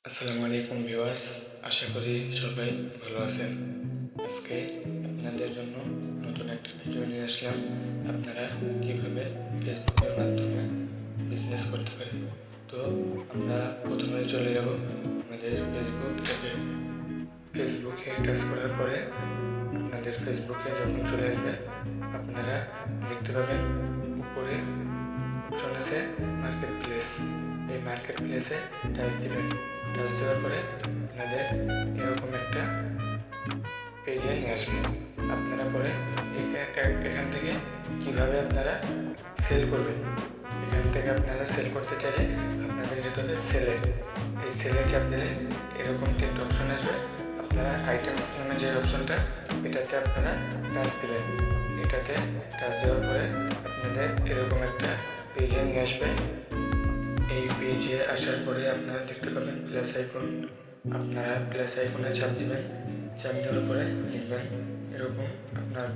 আসসালামু আলাইকুম ভিউয়ার্স, আশা করি সবাই ভালো আছেন। আজকে আপনাদের জন্য নতুন একটা ভিডিও নিয়ে আসলাম। আপনারা কিভাবে ফেসবুকের মাধ্যমে বিজনেস করতে পারেন। তো আমরা প্রথমে চলে যাব আমাদের ফেসবুক অ্যাপে। ফেসবুকে টাচ করার পরে আপনাদের ফেসবুকে যখন চলে আসবে, আপনারা দেখতে পাবেন উপরে অপশন আছে মার্কেট প্লেস। এই মার্কেট প্লেসে টাচ দিবেন। টাচ দেওয়ার পরে আপনাদের এরকম একটা পেজে নিয়ে আসবে। আপনারা পরে এখান থেকে কিভাবে আপনারা সেল করবেন। এখান থেকে আপনারা সেল করতে চাইলে আপনাদের যেতে হবে সেলে। এই সেলে চাপ দিলে এরকম তিনটে অপশন আসবে। আপনারা আইটেমস নামে যে অপশনটা, এটাতে আপনারা টাচ দিবেন। এটাতে টাচ দেওয়ার পরে আপনাদের এরকম একটা পেজে নিয়ে আসবে। এই পেজে আসার পরে আপনারা দেখতে পাবেন প্লাস আইকন। আপনারা প্লাস আইকনে চাপ দিবেন। চাপ দেওয়ার পরে লিখবেন এরকম আপনার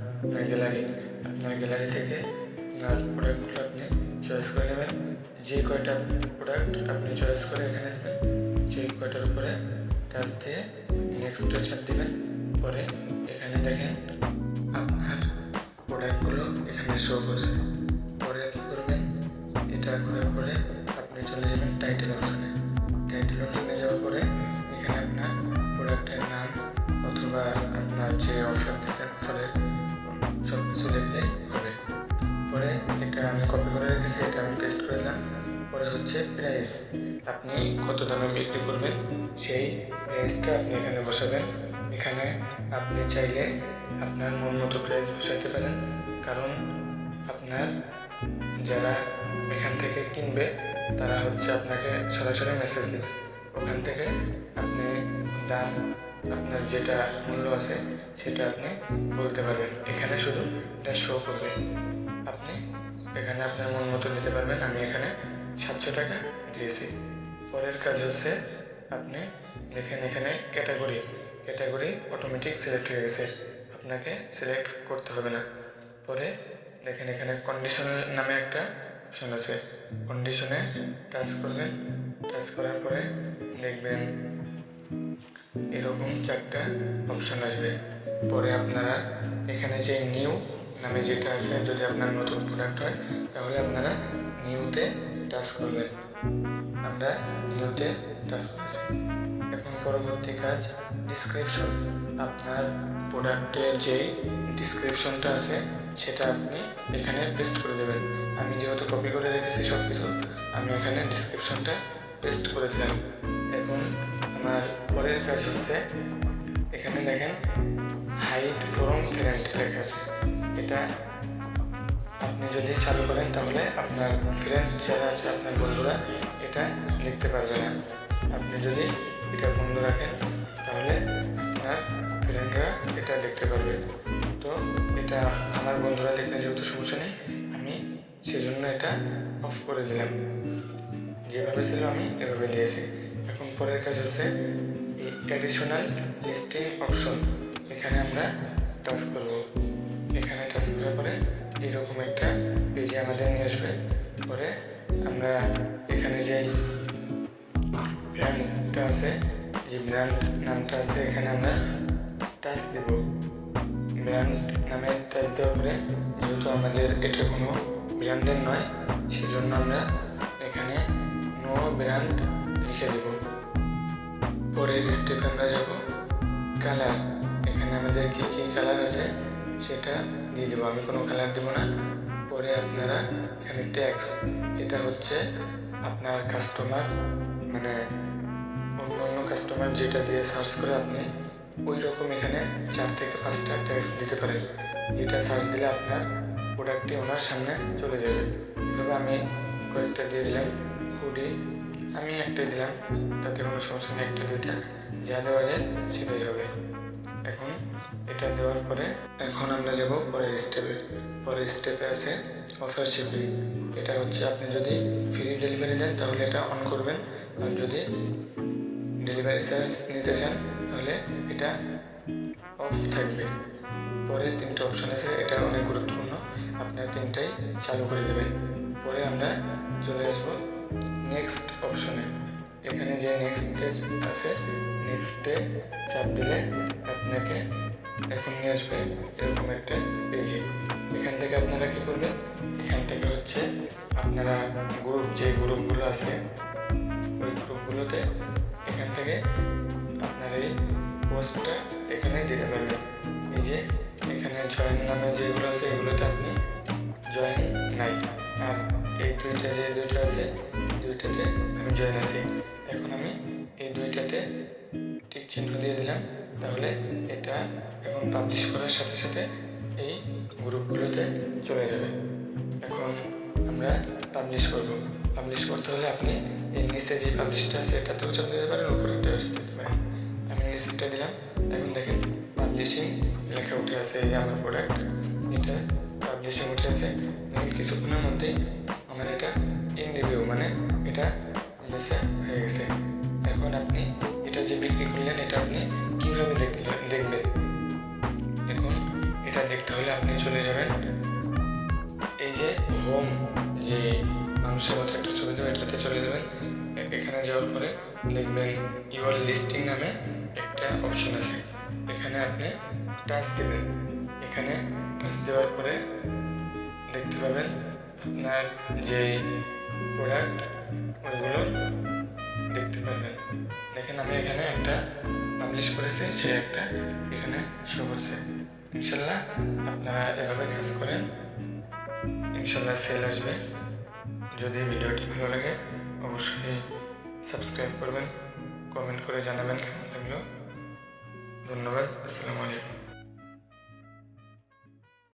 গ্যালারি থেকে আপনার প্রোডাক্টগুলো আপনি চয়েস করে নেবেন। যে কয়টা প্রোডাক্ট আপনি চয়েস করে এখানে দেবেন, সেই কয়টার উপরে টাচ দিয়ে নেক্সটে চাপ দিবেন। পরে এখানে দেখেন আপনার প্রোডাক্টগুলো এখানে শো করছে। পরে কী করবেন, এটা করার পরে আপনি চলে যাবেন টাইটেল অপশনে। টাইটেল অপশনে যাওয়ার পরে এখানে আপনার প্রোডাক্টের নাম অথবা আপনার যে অফার দিচ্ছেন অফারের সব কিছু লিখলেই হবে। পরে এটা আমি কপি করে রেখেছি, এটা আমি পেস্ট করে দিলাম। পরে হচ্ছে প্রাইস, আপনি কত দামে বিক্রি করবেন সেই প্রাইসটা আপনি এখানে বসাবেন। এখানে আপনি চাইলে আপনার মন মতো প্রাইস বসাতে পারেন, কারণ আপনার যারা এখান থেকে কিনবে তারা হচ্ছে আপনাকে সরাসরি মেসেজ দেবে। ওখান থেকে আপনি দাম, আপনার যেটা মূল্য আছে সেটা আপনি বলতে পারবেন। এখানে শুধু এটা শো করবে। আপনি এখানে আপনার মন মতো দিতে পারবেন। আমি এখানে 700 টাকা দিয়েছি। পরের কাজ হচ্ছে আপনি দেখেন এখানে ক্যাটাগরি অটোমেটিক সিলেক্ট হয়ে গেছে, আপনাকে সিলেক্ট করতে হবে না। পরে দেখেন এখানে কন্ডিশন নামে একটা অপশন আছে। কন্ডিশনে টাচ করবেন। টাচ করার পরে দেখবেন এরকম 4টা অপশন আসবে। পরে আপনারা এখানে যে নিউ নামে যেটা আছে, যদি আপনার নতুন প্রোডাক্ট হয় তাহলে আপনারা নিউতে টাচ করবেন। আমরা নিউতে টাচ করেছি। এখন পরবর্তী কাজ ডিসক্রিপশন। আপনার প্রোডাক্টের যেই ডিসক্রিপশনটা আছে সেটা আপনি এখানে পেস্ট করে দেবেন। আমি যেহেতু কপি করে রেখেছি সব কিছু, আমি এখানে ডিসক্রিপশনটা পেস্ট করে দিলাম। এখন আমার পরের কাজ হচ্ছে এখানে দেখেন হাইড ফ্রম ফ্রেন্ড লেখা আছে। এটা আপনি যদি চালু করেন তাহলে আপনার ফ্রেন্ড যারা আছে, আপনার বন্ধুরা এটা দেখতে পারবে না। আপনি যদি এটা বন্ধ রাখেন তাহলে আপনার ফ্রেন্ডরা এটা দেখতে পারবে। তো এটা আমার বন্ধুরা দেখলে যেহেতু সমস্যা নেই, আমি সেজন্য এটা অফ করে দিলাম। যেভাবে ছিল আমি এভাবে দিয়েছি। এখন পরের কাজ হচ্ছে এই অ্যাডিশনাল লিস্টিং অপশন। এখানে আমরা টাচ করব। এখানে টাচ করার পরে এইরকম একটা পেজে আমাদের নিয়ে আসবে। পরে আমরা এখানে যেই ব্র্যান্ডটা আছে, যে ব্র্যান্ড নামটা আছে, এখানে আমরা টাচ দেব। ব্র্যান্ড নামে টাচ দেওয়ার পরে যেহেতু আমাদের এটা কোনো ব্র্যান্ডের নয়, সেজন্য আমরা এখানে নো ব্র্যান্ড লিখে দেব। পরের স্টেপে আমরা যাব কালার। এখানে আমাদের কী কী কালার আছে সেটা দিয়ে দেবো। আমি কোনো কালার দেবো না। পরে আপনারা এখানে ট্যাক্স, এটা হচ্ছে আপনার কাস্টমার, মানে অন্য কাস্টমার যেটা দিয়ে সার্চ করে আপনি ওই রকম এখানে 4 থেকে 5টা ট্যাক্স দিতে পারেন, যেটা সার্চ দিলে আপনার প্রোডাক্টটি ওনার সামনে চলে যাবে। এভাবে আমি কয়েকটা দিয়ে দিলাম। হুডি আমি একটাই দিলাম, তাতে কোনো সমস্যা নেই। 1-2টা যা দেওয়া যায় সেটাই হবে। এখন এটা দেওয়ার পরে এখন আমরা যাব পরের স্টেপে। পরের স্টেপে আছে অফার শিপিং। এটা হচ্ছে আপনি যদি ফ্রি ডেলিভারি দেন তাহলে এটা অন করবেন, আর যদি ডেলিভারি চার্জ নিতে চান তাহলে এটা অফ থাকবে। পরে 3টে অপশন আছে, এটা অনেক গুরুত্বপূর্ণ, আপনার 3টাই চালু করে দেবেন। পরে আমরা চলে আসব নেক্সট অপশনে। এখানে যে নেক্সটে আছে, নেক্সটে চাপ দিলে আপনাকে এখন নিয়ে আসবে এরকম একটা পেজে। এখান থেকে আপনারা কী করবেন, এখান থেকে হচ্ছে আপনারা যে গ্রুপগুলো আছে ওই গ্রুপগুলোতে এখান থেকে আপনার এই পোস্টটা এখানে দিতে পারবেন। এই যে এখানে জয়েন নামে যেগুলো আছে এগুলোতে আপনি জয়েন নাই, আর এই দুইটা আছে দুইটাতে আমি জয়েন আছি। এখন আমি এই দুইটাতে টিক চিহ্ন দিয়ে দিলাম, তাহলে এটা এখন পাবলিশ করার সাথে সাথে এই গ্রুপগুলোতে চলে যাবে। এখন আমরা পাবলিশ করব। পাবলিশ করতে হলে আপনি এই নিচে যে পাবলিশটা আছে এটাতেও চলে যেতে পারেন, উপরেরটাও চলে যেতে পারেন। আমি নিচেরটা দিলাম, এখন দেখেন পাবলিশিং লেখা উঠে আছে, এই যে আমার প্রোডাক্ট এটা পাবলিশিং উঠে আছে। দেখেন কিছুক্ষণের মধ্যেই আমার এটা ইন রিভিউ মানে এটা বেচা হয়ে গেছে। এখন আপনি এটা যে বিক্রি করলেন এটা আপনি কীভাবে দেখবেন? এখন এটা দেখতে হলে আপনি চলে যাবেন এই যে হোম, যে মানুষের মতো একটা ছবি দেবে, এটাতে চলে যাবেন। এখানে যাওয়ার পরে দেখবেন ইউর লিস্টিং নামে একটা অপশন আছে, এখানে আপনি টাচ দেবেন। এখানে টাচ দেওয়ার পরে দেখতে পাবেন আপনার যে প্রোডাক্ট ওইগুলোর দেখতে পারবেন। দেখেন আমি এখানে একটা পাবলিশ করেছি, সে একটা এখানে শো করছে। ইনশাল্লাহ আপনারা এভাবে কাজ করেন, ইনশাল্লাহ সেল আসবে। যদি ভিডিওটি ভালো লাগে অবশ্যই সাবস্ক্রাইব করবেন, কমেন্ট করে জানাবেন কেমন লাগলো। ধন্যবাদ, আসসালামু আলাইকুম।